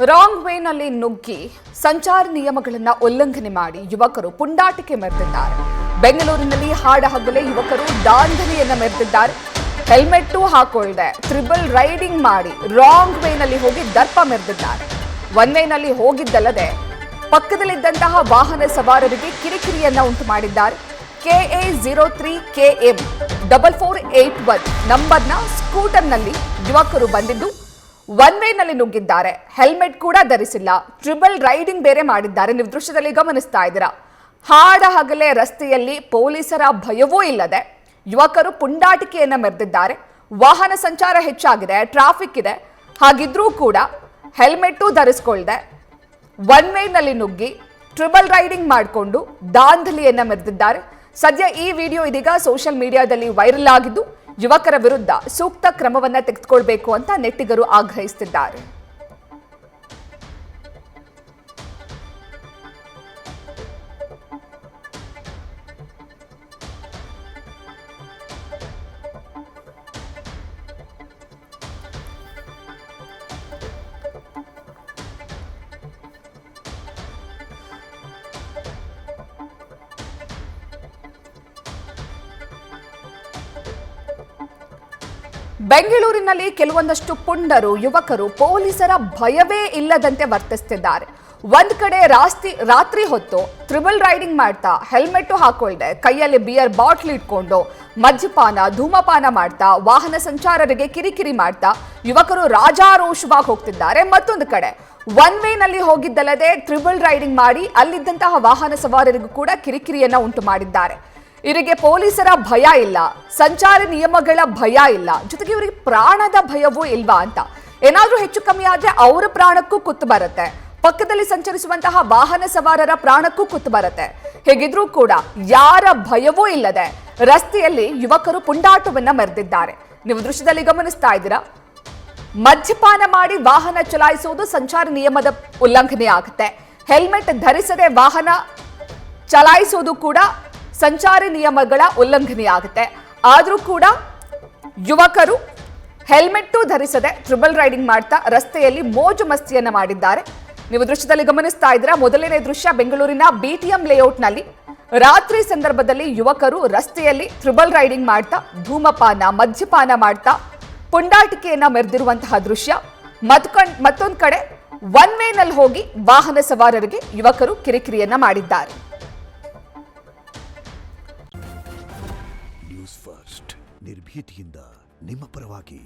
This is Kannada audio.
ರಾಂಗ್ ವೇನಲ್ಲಿ ನುಗ್ಗಿ ಸಂಚಾರ ನಿಯಮಗಳನ್ನು ಉಲ್ಲಂಘನೆ ಮಾಡಿ ಯುವಕರು ಪುಂಡಾಟಿಕೆ ಮೆರೆದಿದ್ದಾರೆ. ಬೆಂಗಳೂರಿನಲ್ಲಿ ಹಾಡಹಗಲೇ ಯುವಕರು ದಾಂಧಲೆಯನ್ನ ಮೆರೆದಿದ್ದಾರೆ. ಹೆಲ್ಮೆಟ್ ಹಾಕೊಳ್ಳದೆ ಟ್ರಿಬಲ್ ರೈಡಿಂಗ್ ಮಾಡಿ ರಾಂಗ್ ವೇನಲ್ಲಿ ಹೋಗಿ ದರ್ಪ ಮೆರೆದಿದ್ದಾರೆ. ಒನ್ ವೇನಲ್ಲಿ ಹೋಗಿದ್ದಲ್ಲದೆ ಪಕ್ಕದಲ್ಲಿದ್ದಂತಹ ವಾಹನ ಸವಾರರಿಗೆ ಕಿರಿಕಿರಿಯನ್ನ ಉಂಟು ಮಾಡಿದ್ದಾರೆ. KA03KM 4481 ನಂಬರ್ನ ಸ್ಕೂಟರ್ನಲ್ಲಿ ಯುವಕರು ಬಂದಿದ್ದು ಒನ್ ವೇನಲ್ಲಿ ನುಗ್ಗಿದ್ದಾರೆ. ಹೆಲ್ಮೆಟ್ ಕೂಡ ಧರಿಸಿಲ್ಲ, ಟ್ರಿಬಲ್ ರೈಡಿಂಗ್ ಬೇರೆ ಮಾಡಿದ್ದಾರೆ. ನೀವು ದೃಶ್ಯದಲ್ಲಿ ಗಮನಿಸ್ತಾ ಇದ್ದೀರಾ. ಹಾಡಹಗಲೇ ರಸ್ತೆಯಲ್ಲಿ ಪೊಲೀಸರ ಭಯವೂ ಇಲ್ಲದೆ ಯುವಕರು ಪುಂಡಾಟಿಕೆಯನ್ನ ಮೆರೆದಿದ್ದಾರೆ. ವಾಹನ ಸಂಚಾರ ಹೆಚ್ಚಾಗಿದೆ, ಟ್ರಾಫಿಕ್ ಇದೆ, ಹಾಗಿದ್ರೂ ಕೂಡ ಹೆಲ್ಮೆಟ್ಟು ಧರಿಸ್ಕೊಳ್ದೆ ಒನ್ ವೇನಲ್ಲಿ ನುಗ್ಗಿ ಟ್ರಿಬಲ್ ರೈಡಿಂಗ್ ಮಾಡಿಕೊಂಡು ದಾಂಧಲೆಯನ್ನ ಮೆರೆದಿದ್ದಾರೆ. ಸದ್ಯ ಈ ವಿಡಿಯೋ ಇದೀಗ ಸೋಷಿಯಲ್ ಮೀಡಿಯಾದಲ್ಲಿ ವೈರಲ್ ಆಗಿದ್ದು ಯುವಕರ ವಿರುದ್ಧ ಸೂಕ್ತ ಕ್ರಮವನ್ನ ತೆಗೆದುಕೊಳ್ಬೇಕು ಅಂತ ನೆಟ್ಟಿಗರು ಆಗ್ರಹಿಸುತ್ತಿದ್ದಾರೆ. ಬೆಂಗಳೂರಿನಲ್ಲಿ ಕೆಲವೊಂದಷ್ಟು ಪುಂಡರು ಯುವಕರು ಪೊಲೀಸರ ಭಯವೇ ಇಲ್ಲದಂತೆ ವರ್ತಿಸುತ್ತಿದ್ದಾರೆ. ಒಂದ್ ಕಡೆ ರಾತ್ರಿ ಹೊತ್ತು ಟ್ರಿಬಲ್ ರೈಡಿಂಗ್ ಮಾಡ್ತಾ ಹೆಲ್ಮೆಟ್ ಹಾಕೊಳ್ದೆ ಕೈಯಲ್ಲಿ ಬಿಯರ್ ಬಾಟ್ಲ್ ಇಟ್ಕೊಂಡು ಮದ್ಯಪಾನ ಧೂಮಪಾನ ಮಾಡ್ತಾ ವಾಹನ ಸಂಚಾರರಿಗೆ ಕಿರಿಕಿರಿ ಮಾಡ್ತಾ ಯುವಕರು ರಾಜಾರೋಷವಾಗಿ ಹೋಗ್ತಿದ್ದಾರೆ. ಮತ್ತೊಂದು ಕಡೆ ಒನ್ ವೇನಲ್ಲಿ ಹೋಗಿದ್ದಲ್ಲದೆ ಟ್ರಿಬಲ್ ರೈಡಿಂಗ್ ಮಾಡಿ ಅಲ್ಲಿದ್ದಂತಹ ವಾಹನ ಸವಾರರಿಗೂ ಕೂಡ ಕಿರಿಕಿರಿಯನ್ನ ಉಂಟು ಮಾಡಿದ್ದಾರೆ. ಇವರಿಗೆ ಪೊಲೀಸರ ಭಯ ಇಲ್ಲ, ಸಂಚಾರ ನಿಯಮಗಳ ಭಯ ಇಲ್ಲ, ಜೊತೆಗೆ ಇವರಿಗೆ ಪ್ರಾಣದ ಭಯವೂ ಇಲ್ವಾ ಅಂತ. ಏನಾದ್ರೂ ಹೆಚ್ಚು ಕಮ್ಮಿ ಆದ್ರೆ ಅವರ ಪ್ರಾಣಕ್ಕೂ ಕುತ್ತು ಬರುತ್ತೆ, ಪಕ್ಕದಲ್ಲಿ ಸಂಚರಿಸುವಂತಹ ವಾಹನ ಸವಾರರ ಪ್ರಾಣಕ್ಕೂ ಕುತ್ತು ಬರುತ್ತೆ. ಹೇಗಿದ್ರೂ ಕೂಡ ಯಾರ ಭಯವೂ ಇಲ್ಲದೆ ರಸ್ತೆಯಲ್ಲಿ ಯುವಕರು ಪುಂಡಾಟವನ್ನ ಮೆರೆದಿದ್ದಾರೆ. ನೀವು ದೃಶ್ಯದಲ್ಲಿ ಗಮನಿಸ್ತಾ ಇದ್ದೀರಾ. ಮದ್ಯಪಾನ ಮಾಡಿ ವಾಹನ ಚಲಾಯಿಸುವುದು ಸಂಚಾರ ನಿಯಮದ ಉಲ್ಲಂಘನೆ ಆಗುತ್ತೆ. ಹೆಲ್ಮೆಟ್ ಧರಿಸದೆ ವಾಹನ ಚಲಾಯಿಸುವುದು ಕೂಡ ಸಂಚಾರ ನಿಯಮಗಳ ಉಲ್ಲಂಘನೆ ಆಗುತ್ತೆ. ಆದರೂ ಕೂಡ ಯುವಕರು ಹೆಲ್ಮೆಟ್ಟು ಧರಿಸದೆ ಟ್ರಿಬಲ್ ರೈಡಿಂಗ್ ಮಾಡ್ತಾ ರಸ್ತೆಯಲ್ಲಿ ಮೋಜು ಮಸ್ತಿಯನ್ನ ಮಾಡಿದ್ದಾರೆ. ನೀವು ದೃಶ್ಯದಲ್ಲಿ ಗಮನಿಸ್ತಾ ಇದ್ದೀರಾ. ಮೊದಲನೇ ದೃಶ್ಯ ಬೆಂಗಳೂರಿನ BTM ಲೇಔಟ್ನಲ್ಲಿ ರಾತ್ರಿ ಸಂದರ್ಭದಲ್ಲಿ ಯುವಕರು ರಸ್ತೆಯಲ್ಲಿ ಟ್ರಿಬಲ್ ರೈಡಿಂಗ್ ಮಾಡ್ತಾ ಧೂಮಪಾನ ಮದ್ಯಪಾನ ಮಾಡ್ತಾ ಪುಂಡಾಟಿಕೆಯನ್ನ ಮೆರೆದಿರುವಂತಹ ದೃಶ್ಯ. ಮತ್ತೊಂದು ಕಡೆ ಒನ್ ವೇನಲ್ಲಿ ಹೋಗಿ ವಾಹನ ಸವಾರರಿಗೆ ಯುವಕರು ಕಿರಿಕಿರಿಯನ್ನ ಮಾಡಿದ್ದಾರೆ. ನ್ಯೂಸ್ ಫಸ್ಟ್ ನಿರ್ಭೀತಿಯಿಂದ ನಿಮ್ಮ ಪರವಾಗಿ.